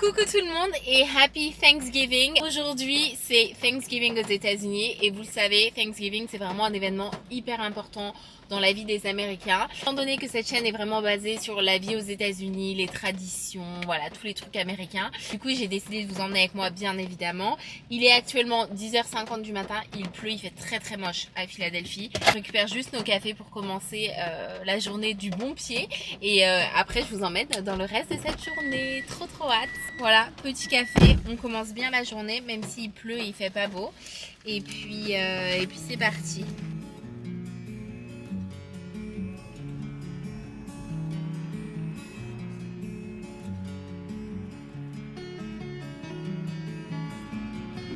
Coucou tout le monde et Happy Thanksgiving. Aujourd'hui c'est Thanksgiving aux États-Unis et vous le savez, Thanksgiving c'est vraiment un événement hyper important dans la vie des Américains. Étant donné que cette chaîne est vraiment basée sur la vie aux États-Unis, les traditions, voilà, tous les trucs américains. Du coup j'ai décidé de vous emmener avec moi bien évidemment. Il est actuellement 10h50 du matin, il pleut, il fait très très moche à Philadelphie. Je récupère juste nos cafés pour commencer la journée du bon pied et après je vous emmène dans le reste de cette journée. Trop hâte. Voilà, petit café, on commence bien la journée même s'il pleut et il fait pas beau. Et puis c'est parti.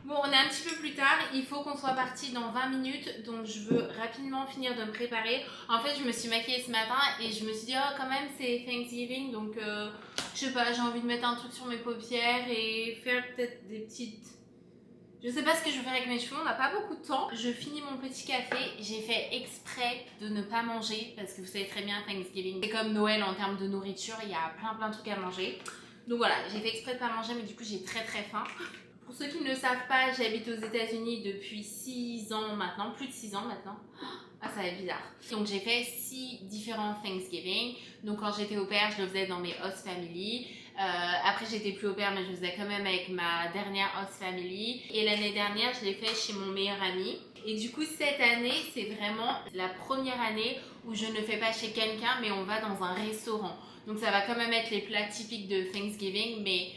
Bon, on est un petit peu plus tard, il faut qu'on soit parti dans 20 minutes, donc je veux rapidement finir de me préparer. En fait, je me suis maquillée ce matin et je me suis dit, oh, quand même, c'est Thanksgiving, donc je sais pas, j'ai envie de mettre un truc sur mes paupières et faire peut-être des petites... Je sais pas ce que je vais faire avec mes cheveux, on n'a pas beaucoup de temps. Je finis mon petit café, j'ai fait exprès de ne pas manger parce que vous savez très bien, Thanksgiving, c'est comme Noël en termes de nourriture, il y a plein de trucs à manger. Donc voilà, j'ai fait exprès de pas manger, mais du coup j'ai très faim. Pour ceux qui ne le savent pas, j'habite aux États-Unis depuis 6 ans maintenant, plus de 6 ans maintenant. Ah, ça va être bizarre. Donc j'ai fait 6 différents Thanksgiving. Donc quand j'étais au père, je le faisais dans mes host family. Après j'étais plus au père, mais je le faisais quand même avec ma dernière host family. Et l'année dernière, je l'ai fait chez mon meilleur ami. Et du coup cette année, c'est vraiment la première année où je ne fais pas chez quelqu'un, mais on va dans un restaurant. Donc ça va quand même être les plats typiques de Thanksgiving, mais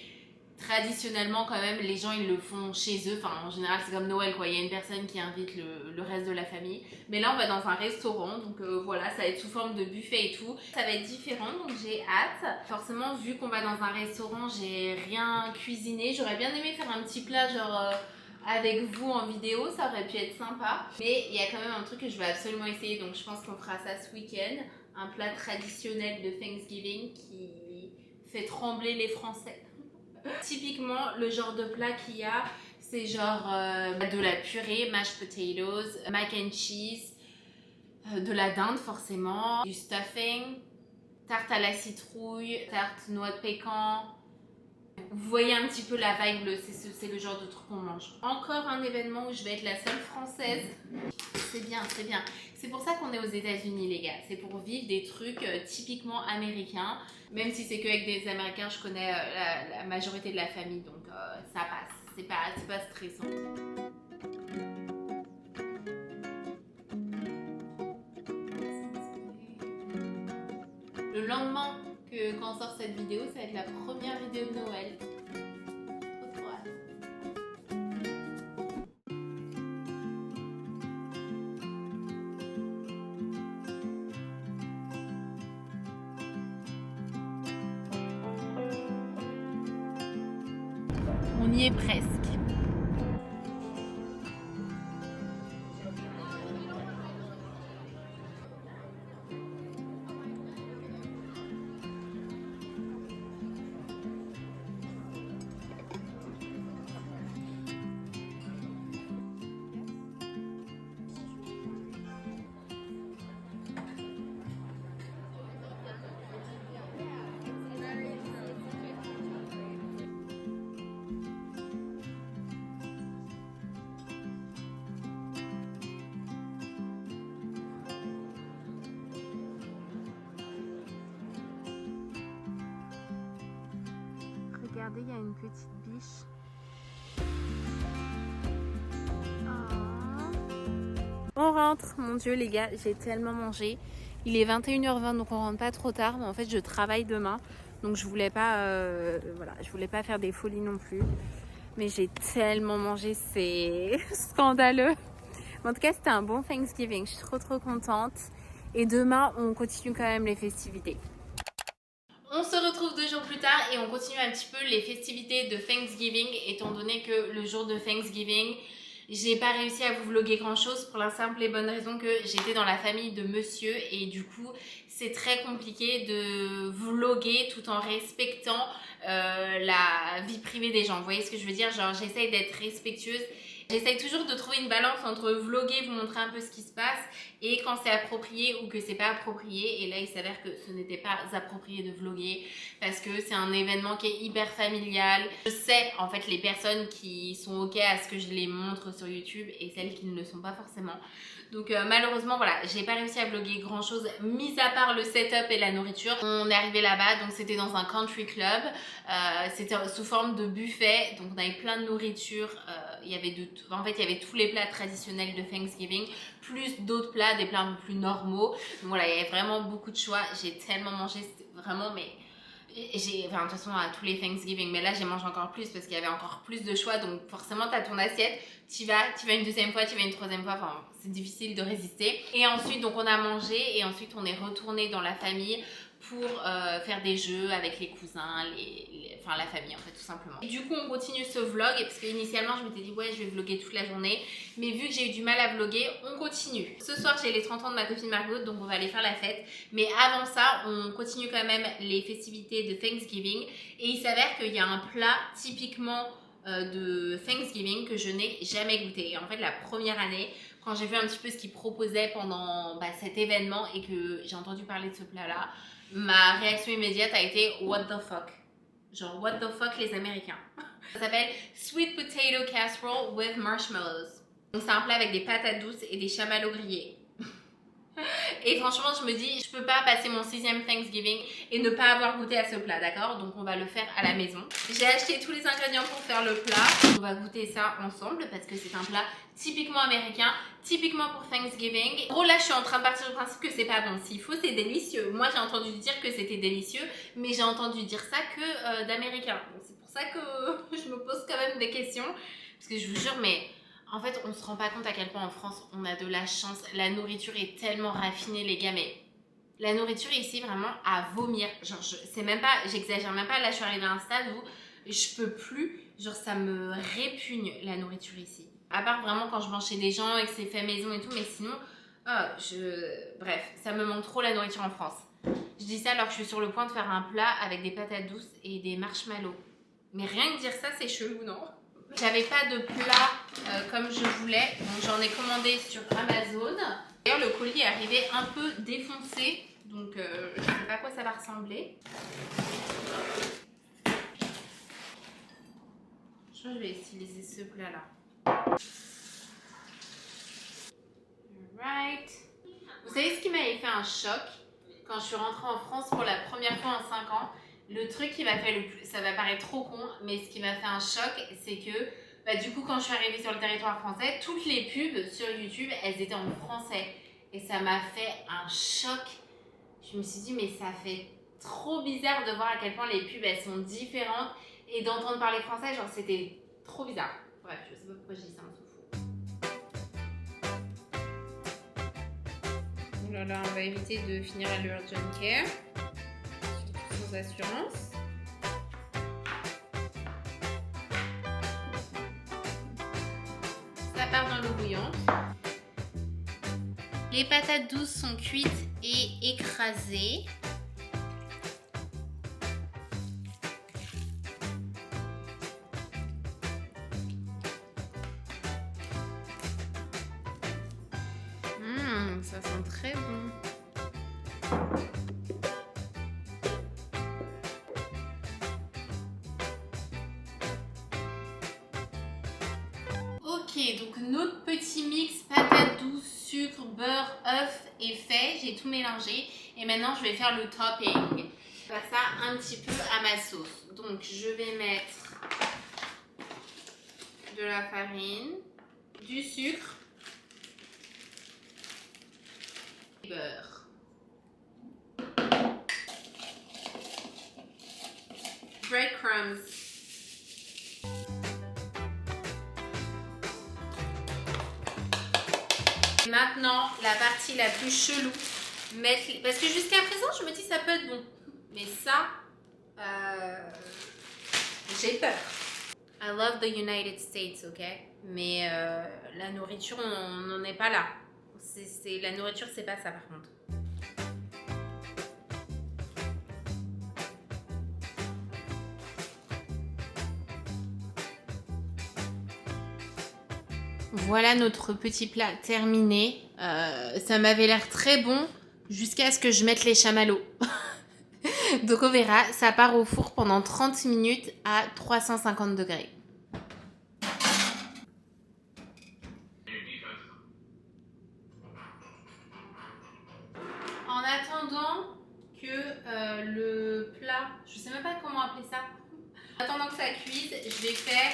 traditionnellement quand même les gens ils le font chez eux, enfin en général c'est comme Noël quoi, il y a une personne qui invite le reste de la famille, mais là on va dans un restaurant, donc voilà, ça va être sous forme de buffet et tout, ça va être différent, donc j'ai hâte. Forcément vu qu'on va dans un restaurant, j'ai rien cuisiné, j'aurais bien aimé faire un petit plat genre avec vous en vidéo, ça aurait pu être sympa, mais il y a quand même un truc que je vais absolument essayer, donc je pense qu'on fera ça ce week-end, un plat traditionnel de Thanksgiving qui fait trembler les Français. Typiquement, le genre de plat qu'il y a, c'est genre de la purée, mashed potatoes, mac and cheese, de la dinde forcément, du stuffing, tarte à la citrouille, tarte noix de pécan. Vous voyez un petit peu la vibe, c'est le genre de truc qu'on mange. Encore un événement où je vais être la seule française. C'est bien, c'est bien. C'est pour ça qu'on est aux États-Unis, les gars. C'est pour vivre des trucs typiquement américains. Même si c'est qu'avec des Américains, je connais la majorité de la famille, donc ça passe. C'est pas stressant. Le lendemain quand sort cette vidéo, ça va être la première vidéo de Noël. Trop hâte. On y est presque. Regardez, il y a une petite biche. On rentre, mon dieu les gars, j'ai tellement mangé. Il est 21h20 donc on rentre pas trop tard, mais en fait je travaille demain. Donc je voulais pas voilà, je voulais pas faire des folies non plus. Mais j'ai tellement mangé, c'est scandaleux. En tout cas, c'était un bon Thanksgiving, je suis trop contente. Et demain, on continue quand même les festivités. On se retrouve 2 jours plus tard et on continue un petit peu les festivités de Thanksgiving, étant donné que le jour de Thanksgiving, j'ai pas réussi à vous vlogger grand chose pour la simple et bonne raison que j'étais dans la famille de monsieur et du coup c'est très compliqué de vlogger tout en respectant la vie privée des gens. Vous voyez ce que je veux dire? Genre j'essaye d'être respectueuse J'essaye toujours de trouver une balance entre vlogger, vous montrer un peu ce qui se passe, et quand c'est approprié ou que c'est pas approprié. Et là, il s'avère que ce n'était pas approprié de vlogger parce que c'est un événement qui est hyper familial. Je sais en fait les personnes qui sont ok à ce que je les montre sur YouTube et celles qui ne le sont pas forcément. Donc malheureusement voilà, j'ai pas réussi à vlogger grand chose mis à part le setup et la nourriture. On est arrivé là-bas, donc c'était dans un country club, c'était sous forme de buffet, donc on avait plein de nourriture, il y avait en fait il y avait tous les plats traditionnels de Thanksgiving, plus d'autres plats, des plats un peu plus normaux. Donc voilà, il y avait vraiment beaucoup de choix, j'ai tellement mangé, c'était vraiment mais... Enfin, de toute façon à tous les Thanksgiving, mais là j'ai mangé encore plus parce qu'il y avait encore plus de choix, donc forcément t'as ton assiette, tu vas une deuxième fois, tu vas une troisième fois, enfin c'est difficile de résister. Et ensuite donc on a mangé et ensuite on est retourné dans la famille pour faire des jeux avec les cousins, enfin la famille en fait tout simplement. Et du coup on continue ce vlog parce qu'initialement je m'étais dit ouais je vais vlogger toute la journée, mais vu que j'ai eu du mal à vlogger, on continue. Ce soir j'ai les 30 ans de ma copine Margot, donc on va aller faire la fête, mais avant ça on continue quand même les festivités de Thanksgiving et il s'avère qu'il y a un plat typiquement de Thanksgiving que je n'ai jamais goûté. Et en fait la première année quand j'ai vu un petit peu ce qu'ils proposaient pendant cet événement et que j'ai entendu parler de ce plat là, ma réaction immédiate a été what the fuck, genre what the fuck les Américains. Ça s'appelle Sweet Potato Casserole with Marshmallows. Donc c'est un plat avec des patates douces et des chamallows grillés. Et franchement je me dis je peux pas passer mon 6e Thanksgiving et ne pas avoir goûté à ce plat, d'accord? Donc on va le faire à la maison. J'ai acheté tous les ingrédients pour faire le plat. On va goûter ça ensemble parce que c'est un plat typiquement américain, typiquement pour Thanksgiving. En gros là je suis en train de partir du principe que c'est pas bon. S'il faut c'est délicieux. Moi j'ai entendu dire que c'était délicieux, mais j'ai entendu dire ça que d'américains. Donc c'est pour ça que je me pose quand même des questions. Parce que je vous jure mais... En fait, on se rend pas compte à quel point en France, on a de la chance. La nourriture est tellement raffinée, les gars, mais la nourriture ici, vraiment, à vomir. Genre, c'est même pas, j'exagère même pas, là, je suis arrivée à un stade où je peux plus, genre, ça me répugne, la nourriture ici. À part vraiment quand je mange chez des gens et que c'est fait maison et tout, mais sinon, bref, ça me manque trop la nourriture en France. Je dis ça alors que je suis sur le point de faire un plat avec des patates douces et des marshmallows. Mais rien que dire ça, c'est chelou, non? J'avais pas de plat comme je voulais, donc j'en ai commandé sur Amazon. D'ailleurs le colis est arrivé un peu défoncé, donc je sais pas à quoi ça va ressembler. Je crois que je vais utiliser ce plat là. Alright. Vous savez ce qui m'avait fait un choc quand je suis rentrée en France pour la première fois en 5 ans? Le truc qui m'a fait le plus, ça va paraître trop con, mais ce qui m'a fait un choc, c'est que du coup quand je suis arrivée sur le territoire français, toutes les pubs sur YouTube, elles étaient en français. Et ça m'a fait un choc. Je me suis dit mais ça fait trop bizarre de voir à quel point les pubs elles sont différentes et d'entendre parler français, genre c'était trop bizarre. Bref, je sais pas pourquoi j'ai dit ça, on s'en fout. Oh là là, on va éviter de finir à l'urgent care. Sans assurance. Ça part dans l'eau bouillante. Les patates douces sont cuites et écrasées. Ça sent très bon. Ok, donc notre petit mix patates douces, sucre, beurre, œuf est fait. J'ai tout mélangé et maintenant je vais faire le topping. Je vais faire ça un petit peu à ma sauce. Donc je vais mettre de la farine, du sucre, du beurre, breadcrumbs. Maintenant, la partie la plus chelou, parce que jusqu'à présent, je me dis ça peut être bon. Mais ça, j'ai peur. I love the United States, ok? Mais la nourriture, on n'en est pas là. La nourriture, c'est pas ça par contre. Voilà notre petit plat terminé. Ça m'avait l'air très bon jusqu'à ce que je mette les chamallows. Donc on verra, ça part au four pendant 30 minutes à 350 degrés. En attendant que le plat, je sais même pas comment appeler ça. En attendant que ça cuise, je vais faire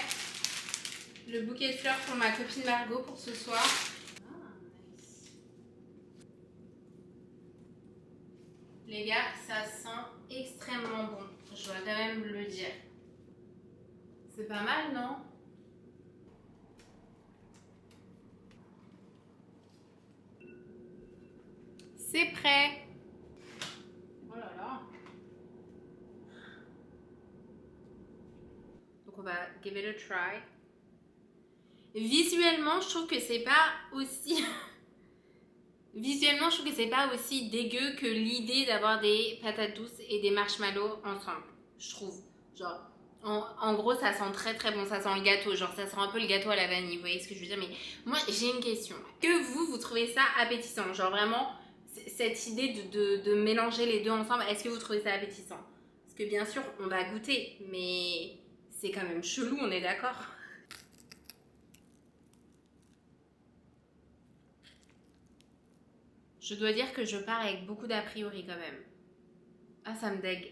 le bouquet de fleurs pour ma copine Margot pour ce soir. Les gars, ça sent extrêmement bon. Je dois quand même le dire. C'est pas mal, non? C'est prêt. Oh là là. Donc on va give it a try. Visuellement, je trouve que c'est pas aussi... Visuellement, je trouve que c'est pas aussi dégueu que l'idée d'avoir des patates douces et des marshmallows ensemble. Je trouve. Genre, en gros, ça sent très très bon. Ça sent le gâteau. Genre, ça sent un peu le gâteau à la vanille. Vous voyez ce que je veux dire? Mais moi, j'ai une question. Que vous trouvez ça appétissant? Genre, vraiment, cette idée de mélanger les deux ensemble, est-ce que vous trouvez ça appétissant? Parce que bien sûr, on va goûter. Mais c'est quand même chelou, on est d'accord? Je dois dire que je pars avec beaucoup d'a priori quand même. Ah, ça me dégue.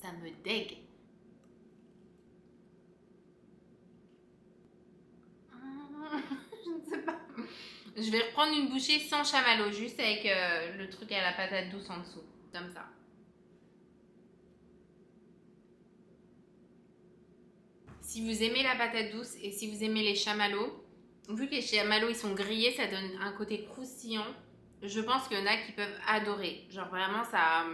Ça me dégue. Je ne sais pas. Je vais reprendre une bouchée sans chamallow, juste avec le truc à la patate douce en dessous. Comme ça. Si vous aimez la patate douce et si vous aimez les chamallows, vu que les chamallows ils sont grillés, ça donne un côté croustillant. Je pense qu'il y en a qui peuvent adorer. Genre vraiment, ça...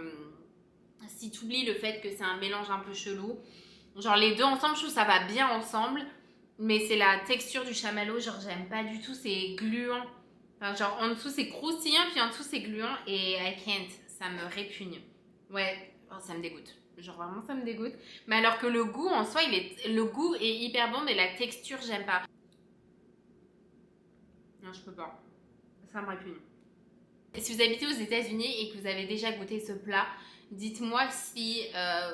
Si tu oublies le fait que c'est un mélange un peu chelou, genre les deux ensemble, je trouve que ça va bien ensemble. Mais c'est la texture du chamallow, genre j'aime pas du tout, c'est gluant. Enfin, genre en dessous c'est croustillant, puis en dessous c'est gluant et I can't, ça me répugne. Ouais, oh, ça me dégoûte. Genre vraiment ça me dégoûte. Mais alors que le goût en soi, le goût est hyper bon, mais la texture j'aime pas. Non, je peux pas. Ça me répugne. Si vous habitez aux États-Unis et que vous avez déjà goûté ce plat, dites-moi si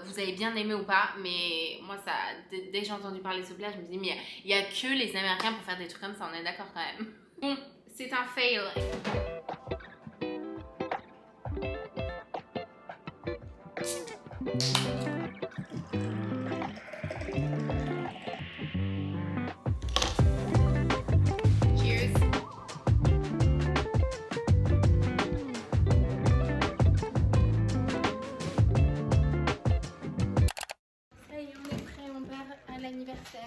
vous avez bien aimé ou pas. Mais moi, ça, dès que j'ai entendu parler de ce plat, je me dis, mais il n'y a que les Américains pour faire des trucs comme ça, on est d'accord quand même. Bon, c'est un fail. L'anniversaire.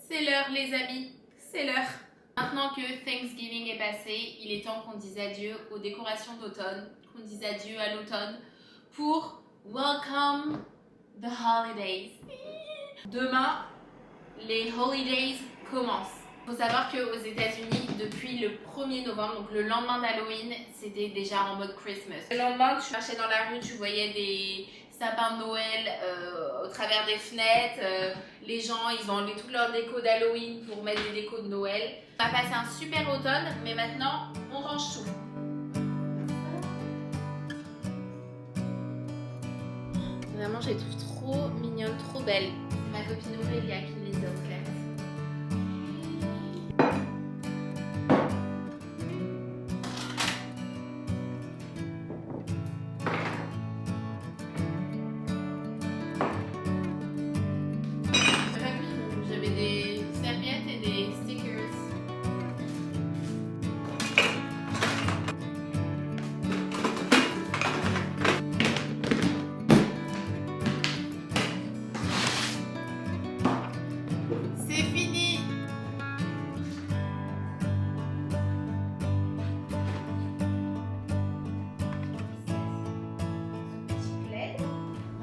C'est l'heure les amis, c'est l'heure. Maintenant que Thanksgiving est passé, il est temps qu'on dise adieu aux décorations d'automne, qu'on dise adieu à l'automne pour Welcome the Holidays. Demain, les Holidays commencent. Il faut savoir qu'aux États-Unis, depuis le 1er novembre, donc le lendemain d'Halloween, c'était déjà en mode Christmas. Le lendemain, tu marchais dans la rue, tu voyais des sapins de Noël au travers des fenêtres. Les gens, ils ont enlevé toute leur déco d'Halloween pour mettre des décos de Noël. On a passé un super automne, mais maintenant, on range tout. Vraiment, je les trouve trop mignonnes, trop belles. C'est ma copine Aurélia qui les a offertes. J'avais des serviettes et des stickers.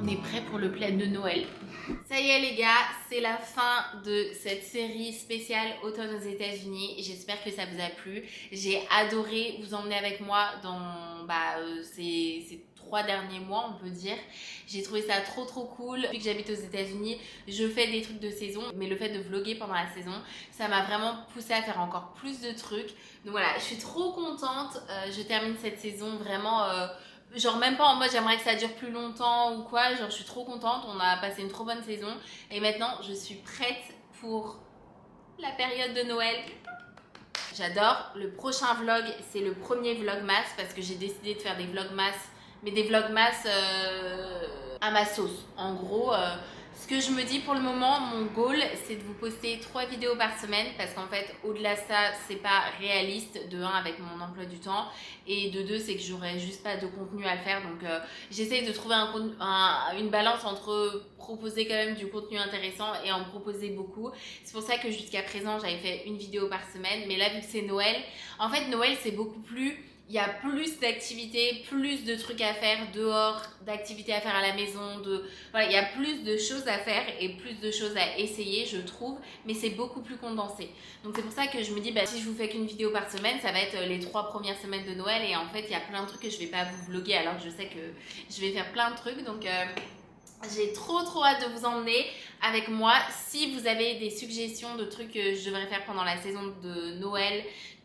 On est prêt pour le plaid de Noël. Ça y est les gars, c'est la fin de cette série spéciale automne aux États-Unis. J'espère que ça vous a plu. J'ai adoré vous emmener avec moi dans ces 3 derniers mois, on peut dire. J'ai trouvé ça trop cool. Depuis que j'habite aux États-Unis, je fais des trucs de saison, mais le fait de vlogger pendant la saison, ça m'a vraiment poussé à faire encore plus de trucs. Donc voilà, je suis trop contente. Je termine cette saison vraiment... genre même pas en mode j'aimerais que ça dure plus longtemps ou quoi, genre je suis trop contente, on a passé une trop bonne saison et maintenant je suis prête pour la période de Noël. J'adore. Le prochain vlog, c'est le premier vlogmas parce que j'ai décidé de faire des vlogmas, mais des vlogmas à ma sauce. En gros, ce que je me dis pour le moment, mon goal, c'est de vous poster 3 vidéos par semaine parce qu'en fait, au-delà de ça, c'est pas réaliste, de 1 avec mon emploi du temps et de 2, c'est que j'aurais juste pas de contenu à le faire. Donc, j'essaye de trouver une balance entre proposer quand même du contenu intéressant et en proposer beaucoup. C'est pour ça que jusqu'à présent, j'avais fait une vidéo par semaine. Mais là, vu que c'est Noël, en fait, Noël, c'est beaucoup plus... Il y a plus d'activités, plus de trucs à faire dehors, d'activités à faire à la maison. Voilà, il y a plus de choses à faire et plus de choses à essayer, je trouve. Mais c'est beaucoup plus condensé. Donc c'est pour ça que je me dis, si je vous fais qu'une vidéo par semaine, ça va être les 3 premières semaines de Noël. Et en fait, il y a plein de trucs que je vais pas vous vlogger alors que je sais que je vais faire plein de trucs. Donc... j'ai trop hâte de vous emmener avec moi. Si vous avez des suggestions de trucs que je devrais faire pendant la saison de Noël,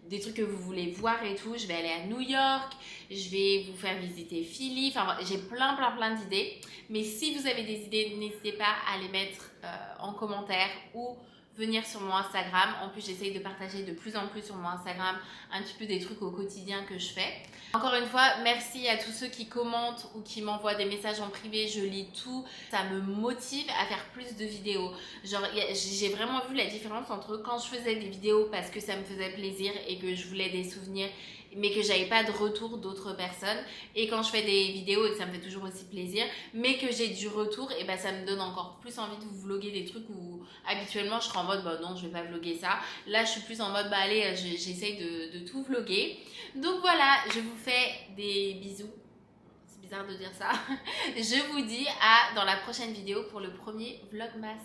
des trucs que vous voulez voir et tout, je vais aller à New York, je vais vous faire visiter Philly, enfin j'ai plein d'idées. Mais si vous avez des idées, n'hésitez pas à les mettre en commentaire ou venir sur mon Instagram. En plus, j'essaye de partager de plus en plus sur mon Instagram un petit peu des trucs au quotidien que je fais. Encore une fois, merci à tous ceux qui commentent ou qui m'envoient des messages en privé. Je lis tout. Ça me motive à faire plus de vidéos. Genre, j'ai vraiment vu la différence entre quand je faisais des vidéos parce que ça me faisait plaisir et que je voulais des souvenirs, mais que j'avais pas de retour d'autres personnes, et quand je fais des vidéos et que ça me fait toujours aussi plaisir mais que j'ai du retour, et ça me donne encore plus envie de vous vlogger des trucs où habituellement je serais en mode non, je vais pas vlogger ça. Là je suis plus en mode allez, j'essaye de tout vlogger. Donc voilà, je vous fais des bisous. C'est bizarre de dire ça. Je vous dis à dans la prochaine vidéo pour le premier vlogmas.